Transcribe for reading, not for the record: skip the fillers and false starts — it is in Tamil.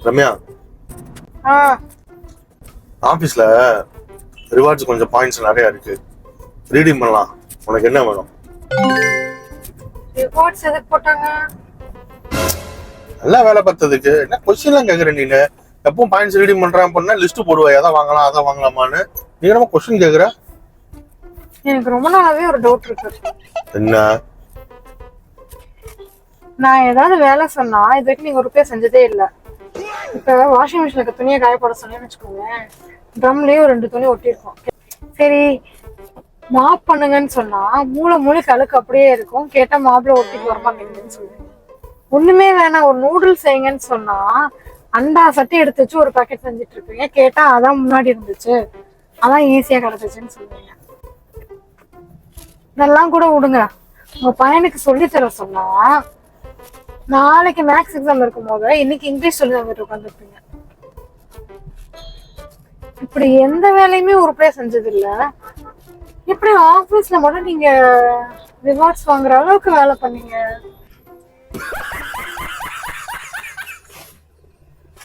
ரம்யா, ஆபீஸ்ல ரிவார்ட்ஸ் கொஞ்சம் பாயிண்ட்ஸ் நிறைய இருக்கு, ரீடீம் பண்ணலாம். உனக்கு என்ன வேணும்? ரிவார்ட்ஸ் எதுக்கு போட்டாங்க? நல்லா வேலை பார்த்ததுக்கு. என்ன கொஸ்டின்லாம் கேட்குற நீனு? எப்பவும் பாயிண்ட்ஸ் ரீடீம் பண்றேன் பண்ணா லிஸ்ட் போடுவா, எதை வாங்கலாம் அதை வாங்கலாமான்னு. நீ என்ன கொஸ்டின் கேட்குற? எனக்கு ரொம்ப நாளாவே ஒரு டவுட் இருக்கு. என்ன? நான் ஏதாவது வேலை சொன்னா இது வரைக்கும் நீங்க ஒரு பேர் செஞ்சதே இல்ல. இப்ப வாஷிங் மிஷினுக்கு துணியை காய போட சொன்னேன்னு வச்சுக்கோங்க, ட்ரம்லயே ஒரு 2 துணி ஒட்டிருக்கோம். சரி மாப் பண்ணுங்கன்னு சொன்னா மூளைக்கு அழுக்கு அப்படியே இருக்கும். கேட்டா மாப்ல ஒட்டிட்டு வரமாட்டேங்குதுன்னு சொல்லுங்க. ஒண்ணுமே வேணாம், ஒரு நூடுல்ஸ் செய்யுங்கன்னு சொன்னா அண்டா சட்டி எடுத்து வச்சு ஒரு பாக்கெட் செஞ்சுட்டு இருப்பீங்க. கேட்டா அதான் முன்னாடி இருந்துச்சு, அதான் ஈஸியா கிடைச்சிச்சுன்னு சொல்லுவீங்க. இதெல்லாம் கூட விடுங்க, உங்க பையனுக்கு சொல்லி தர சொன்னா நாளைக்கு மேக்ஸ் எக்ஸாம் இருக்கும் போது இன்னைக்கு இங்கிலீஷ் சொல்லி தந்துட்டு உட்காந்துருப்பீங்க. இப்படி எந்த வேலையுமே உருப்படியா செஞ்சது இல்ல. எப்படி ஆபீஸ்ல மட்டும் நீங்க ரிவார்ட்ஸ் வாங்குற அளவுக்கு வேலை பண்ணீங்க?